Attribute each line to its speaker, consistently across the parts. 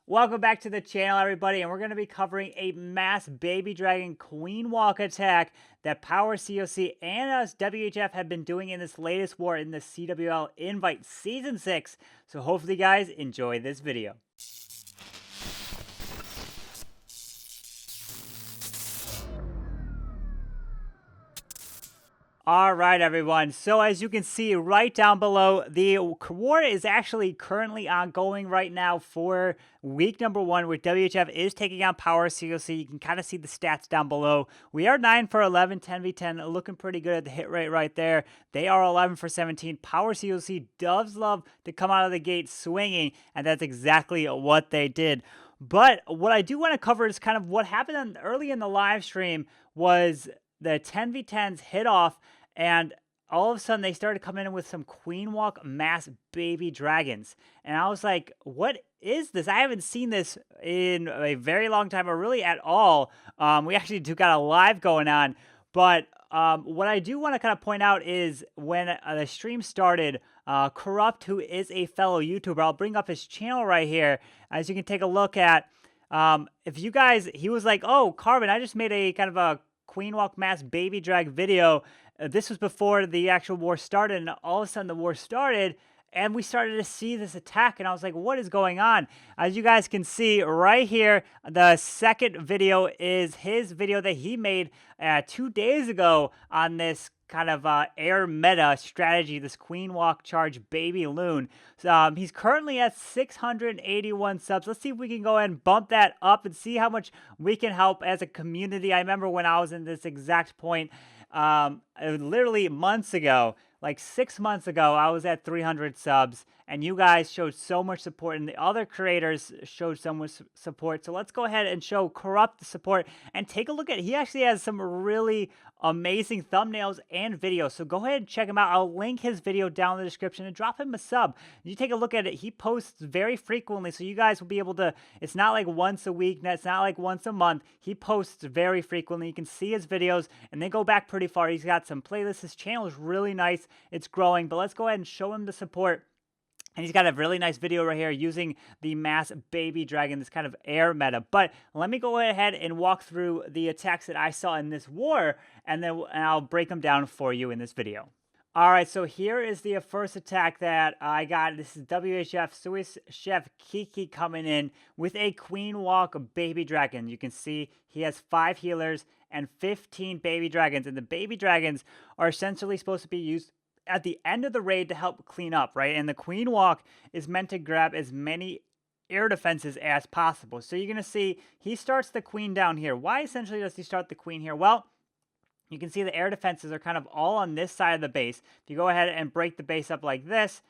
Speaker 1: Welcome back to the channel, everybody, and we're going to be covering a mass baby dragon queen walk attack that Power COC and us WHF have been doing in this latest war in the CWL Invite Season 6. So hopefully, guys, enjoy this video. All right, everyone. So as you can see right down below, the war is actually currently ongoing right now for week number 1, where WHF is taking on Power COC. You can kind of see the stats down below. We are 9 for 11, 10v10, looking pretty good at the hit rate right there. They are 11 for 17. Power COC does love to come out of the gate swinging, and that's exactly what they did. But what I do want to cover is kind of what happened early in the live stream was the 10v10s hit off, and all of a sudden they started coming in with some queen walk mass baby dragons. And I was like, what is this? I haven't seen this in a very long time, or really at all. We actually do got a live going on. But what I do want to kind of point out is when the stream started, Corrupt, who is a fellow YouTuber, I'll bring up his channel right here, as you can take a look at. If you guys, he was like, oh, Carbon, I just made a kind of a queen walk mass baby drag video. This was before the actual war started, and all of a sudden the war started, and we started to see this attack, and I was like, what is going on? As you guys can see right here, the second video is his video that he made 2 days ago on this kind of air meta strategy, this queen walk charge baby loon. So, he's currently at 681 subs. Let's see if we can go ahead and bump that up and see how much we can help as a community. I remember when I was in this exact point, literally months ago, like 6 months ago, I was at 300 subs, and you guys showed so much support, and the other creators showed so much support. So let's go ahead and show Corrupt the support and take a look at, he actually has some really amazing thumbnails and videos. So go ahead and check him out. I'll link his video down in the description and drop him a sub. You take a look at it. He posts very frequently, so you guys will be able to, it's not like once a week, it's not like once a month. He posts very frequently. You can see his videos, and they go back pretty far. He's got some playlists. His channel is really nice. It's growing, but let's go ahead and show him the support. And he's got a really nice video right here using the mass baby dragon, this kind of air meta. But let me go ahead and walk through the attacks that I saw in this war, and then I'll break them down for you in this video. All right, so here is the first attack that I got. This is WHF Swiss Chef Kiki coming in with a queen walk baby dragon. You can see he has 5 healers and 15 baby dragons, and the baby dragons are essentially supposed to be used at the end of the raid to help clean up, right? And the queen walk is meant to grab as many air defenses as possible. So you're going to see he starts the queen down here. Why essentially does he start the queen here? Well, you can see the air defenses are kind of all on this side of the base. If you go ahead and break the base up like this,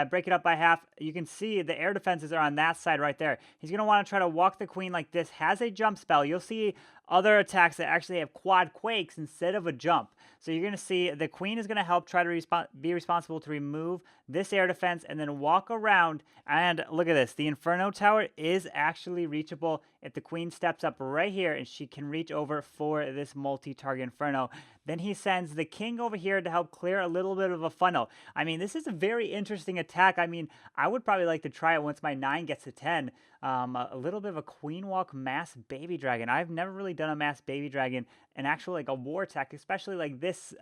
Speaker 1: break it up by half, you can see the air defenses are on that side right there. He's going to want to try to walk the queen like this, has a jump spell. You'll see other attacks that actually have quad quakes instead of a jump. So you're going to see the queen is going to help try to be responsible to remove this air defense and then walk around. And look at this. The Inferno Tower is actually reachable if the queen steps up right here, and she can reach over for this multi-target Inferno. Then he sends the king over here to help clear a little bit of a funnel. I mean, this is a very interesting attack. I mean, I would probably like to try it once my 9 gets to 10. A little bit of a queen walk mass baby dragon. I've never really done a mass baby dragon, an actual like a war attack, especially like this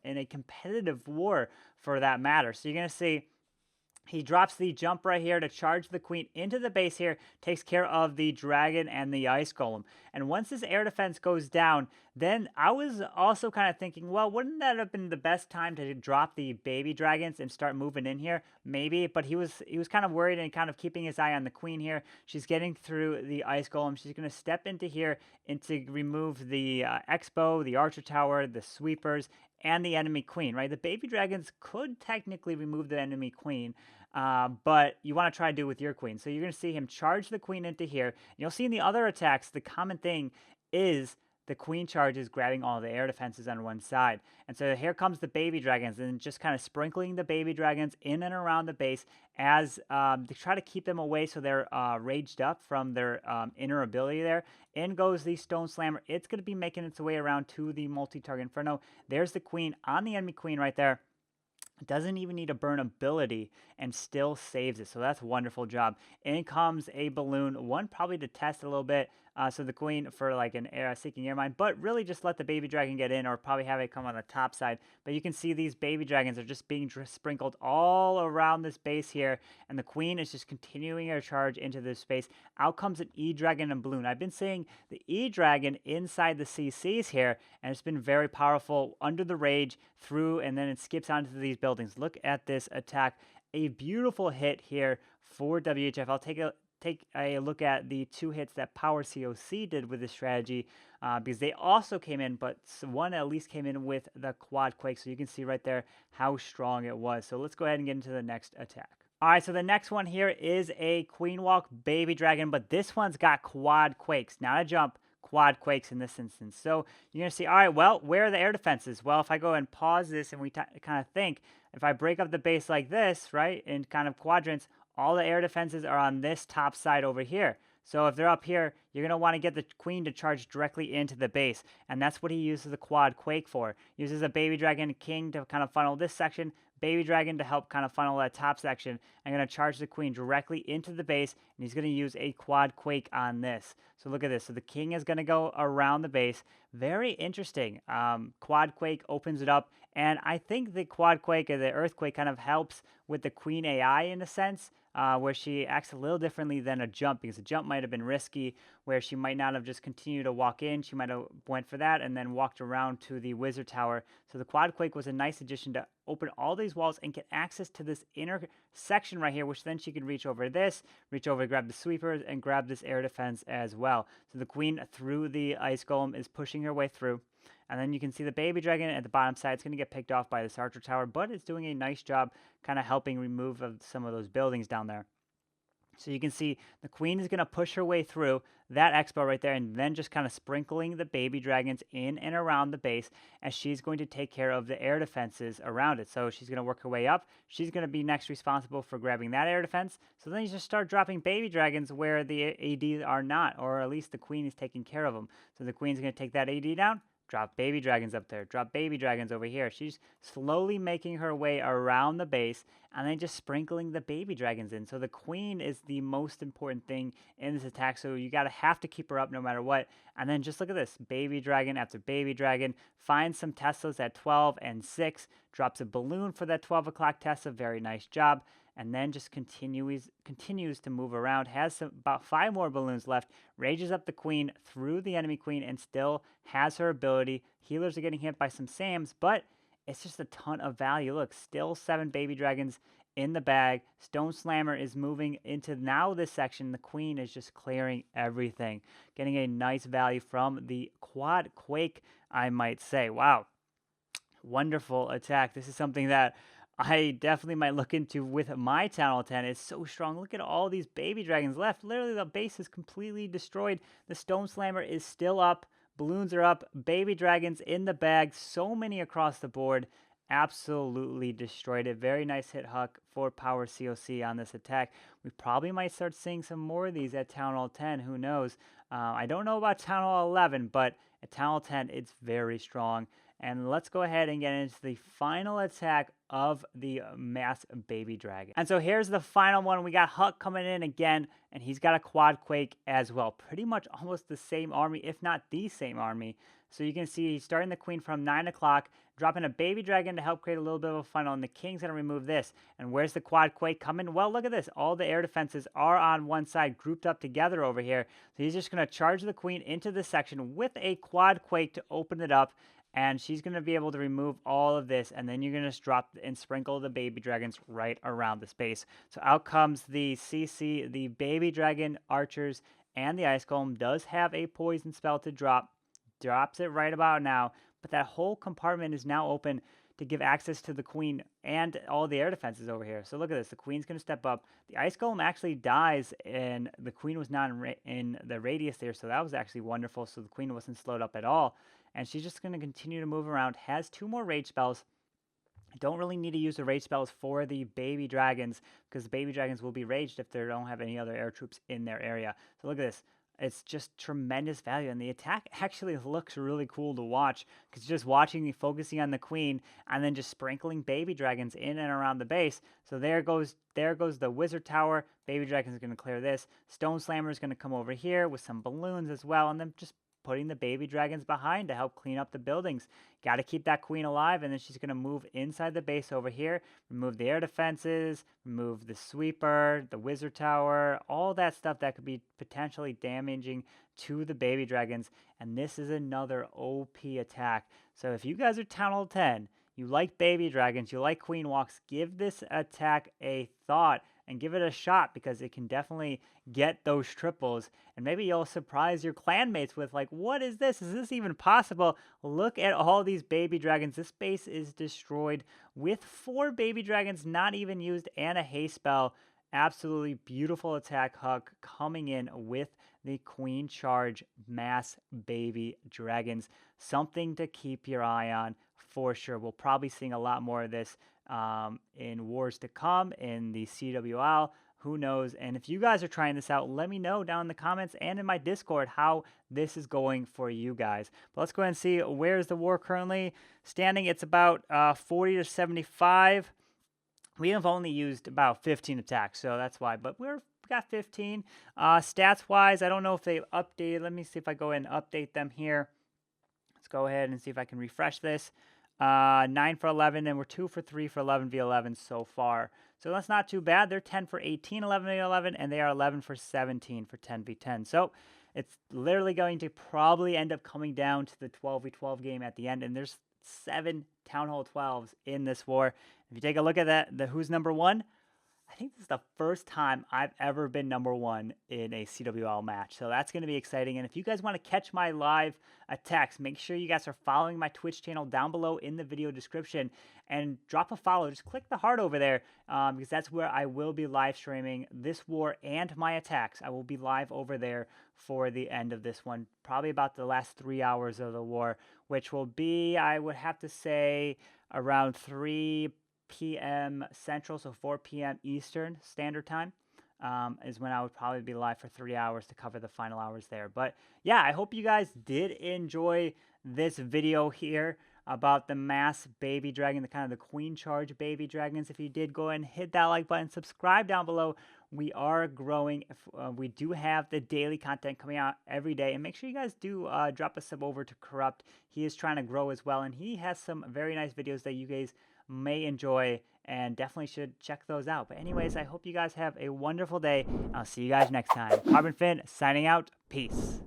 Speaker 1: in a competitive war for that matter. So you're going to see he drops the jump right here to charge the queen into the base here, takes care of the dragon and the ice golem. And once this air defense goes down, then I was also kind of thinking, well, wouldn't that have been the best time to drop the baby dragons and start moving in here? Maybe, but he was kind of worried and kind of keeping his eye on the queen here. She's getting through the ice golem. She's going to step into here and to remove the expo, the archer tower, the sweepers, and the enemy queen, right? The baby dragons could technically remove the enemy queen, but you want to try to do it with your queen. So you're going to see him charge the queen into here. You'll see in the other attacks, the common thing is the queen charges grabbing all the air defenses on one side. And so here comes the baby dragons, and just kind of sprinkling the baby dragons in and around the base as to try to keep them away so they're raged up from their inner ability there. In goes the Stone Slammer. It's going to be making its way around to the multi-target Inferno. There's the queen on the enemy queen right there. Doesn't even need a burn ability and still saves it. So that's a wonderful job. In comes a balloon, one probably to test a little bit. So the queen for like an air seeking air mine, but really just let the baby dragon get in, or probably have it come on the top side. But you can see these baby dragons are just being sprinkled all around this base here, and the queen is just continuing her charge into this space. Out comes an E dragon and balloon. I've been seeing the E dragon inside the CCs here, and it's been very powerful under the rage through, and then it skips onto these buildings. Look at this attack. A beautiful hit here for WHF. I'll take a look at the 2 hits that Power COC did with this strategy, because they also came in, but one at least came in with the quad quake. So you can see right there how strong it was. So let's go ahead and get into the next attack. All right, so the next one here is a Queen Walk Baby Dragon, but this one's got quad quakes, not a jump, quad quakes in this instance. So you're going to see, all right, well, where are the air defenses? Well, if I go and pause this and we kind of think, if I break up the base like this, right, in kind of quadrants, all the air defenses are on this top side over here. So if they're up here, you're going to want to get the queen to charge directly into the base. And that's what he uses the quad quake for. He uses a baby dragon king to kind of funnel this section, baby dragon to help kind of funnel that top section. I'm going to charge the queen directly into the base, and he's going to use a quad quake on this. So look at this. So the king is going to go around the base. Very interesting. Quad quake opens it up, and I think the quad quake or the earthquake kind of helps with the queen AI in a sense. Where she acts a little differently than a jump, because a jump might have been risky, where she might not have just continued to walk in. She might have went for that and then walked around to the wizard tower. So the quad quake was a nice addition to open all these walls and get access to this inner section right here, which then she could reach over this, reach over to grab the sweepers, and grab this air defense as well. So the queen through the ice golem is pushing her way through. And then you can see the baby dragon at the bottom side. It's going to get picked off by this archer tower, but it's doing a nice job kind of helping remove some of those buildings down there. So you can see the queen is going to push her way through that expo right there, and then just kind of sprinkling the baby dragons in and around the base, as she's going to take care of the air defenses around it. So she's going to work her way up. She's going to be next responsible for grabbing that air defense. So then you just start dropping baby dragons where the ADs are not, or at least the queen is taking care of them. So the queen's going to take that AD down. Drop baby dragons up there. Drop baby dragons over here. She's slowly making her way around the base and then just sprinkling the baby dragons in. So the queen is the most important thing in this attack. So you have to keep her up no matter what. And then just look at this. Baby dragon after baby dragon. Finds some Teslas at 12 and 6. Drops a balloon for that 12 o'clock Tesla. Very nice job. And then just continues to move around, has about 5 more balloons left, rages up the queen through the enemy queen, and still has her ability. Healers are getting hit by some SAMs, but it's just a ton of value. Look, still 7 baby dragons in the bag. Stone Slammer is moving into now this section. The queen is just clearing everything, getting a nice value from the quad quake, I might say. Wow, wonderful attack. This is something that I definitely might look into with my Town Hall 10. It's so strong. Look at all these baby dragons left. Literally, the base is completely destroyed. The Stone Slammer is still up. Balloons are up. Baby dragons in the bag. So many across the board. Absolutely destroyed it. Very nice hit Huck for Power COC on this attack. We probably might start seeing some more of these at Town Hall 10. Who knows? I don't know about Town Hall 11, but at Town Hall 10, it's very strong. And let's go ahead and get into the final attack of the mass baby dragon. And so here's the final one. We got Huck coming in again, and he's got a quad quake as well. Pretty much almost the same army, if not the same army. So you can see he's starting the queen from 9 o'clock, dropping a baby dragon to help create a little bit of a funnel, and the king's going to remove this. And where's the quad quake coming? Well, look at this. All the air defenses are on one side, grouped up together over here. So he's just going to charge the queen into this section with a quad quake to open it up. And she's going to be able to remove all of this, and then you're going to just drop and sprinkle the baby dragons right around the space. So out comes the CC, the baby dragon archers, and the ice golem does have a poison spell to drop. Drops it right about now, but that whole compartment is now open to give access to the queen and all the air defenses over here. So look at this. The queen's going to step up. The ice golem actually dies, and the queen was not in the radius there, so that was actually wonderful. So the queen wasn't slowed up at all. And she's just going to continue to move around. Has 2 more rage spells. Don't really need to use the rage spells for the baby dragons, because the baby dragons will be raged if they don't have any other air troops in their area. So look at this. it's just tremendous value, and the attack actually looks really cool to watch because just watching me focusing on the queen and then just sprinkling baby dragons in and around the base. So there goes the wizard tower. Baby dragon is going to clear this. Stone slammer is going to come over here with some balloons as well, and then just putting the baby dragons behind to help clean up the buildings. Got to keep that queen alive, and then she's going to move inside the base over here, remove the air defenses, remove the sweeper, the wizard tower, all that stuff that could be potentially damaging to the baby dragons. And this is another OP attack. So if you guys are Town Hall 10, you like baby dragons, you like queen walks, give this attack a thought and give it a shot because it can definitely get those triples. And maybe you'll surprise your clanmates with like, what is this? Is this even possible? Look at all these baby dragons. This base is destroyed with 4 baby dragons not even used and a haste spell. Absolutely beautiful attack hook coming in with the queen charge mass baby dragons. Something to keep your eye on for sure. We'll probably seeing a lot more of this in wars to come in the CWL. Who knows? And if you guys are trying this out, let me know down in the comments and in my Discord how this is going for you guys. But let's go ahead and see where's the war currently standing. It's about 40 to 75. We have only used about 15 attacks, so that's why. But we got 15. Stats-wise, I don't know if they've updated. Let me see if I go ahead and update them here. Let's go ahead and see if I can refresh this. 9 for 11, and we're 2 for 3 for 11 v 11 so far. So that's not too bad. They're 10 for 18, 11 v 11, and they are 11 for 17 for 10 v 10. So it's literally going to probably end up coming down to the 12 v 12 game at the end, and there's 7 Town Hall 12s in this war. If you take a look at that, the who's number 1, I think this is the first time I've ever been number 1 in a CWL match. So that's going to be exciting. And if you guys want to catch my live attacks, make sure you guys are following my Twitch channel down below in the video description and drop a follow. Just click the heart over there because that's where I will be live streaming this war and my attacks. I will be live over there for the end of this one, probably about the last 3 hours of the war, which will be, I would have to say, around 3 p.m. Central, so 4 p.m. Eastern Standard Time is when I would probably be live for 3 hours to cover the final hours there. But yeah, I hope you guys did enjoy this video here about the mass baby dragon, the kind of the queen charge baby dragons. If you did, go ahead and hit that like button, subscribe down below. We are growing. We do have the daily content coming out every day, and make sure you guys do drop a sub over to Corrupt. He is trying to grow as well, and he has some very nice videos that you guys may enjoy and definitely should check those out. But anyways, I hope you guys have a wonderful day. I'll see you guys next time. Carbonfin signing out. Peace.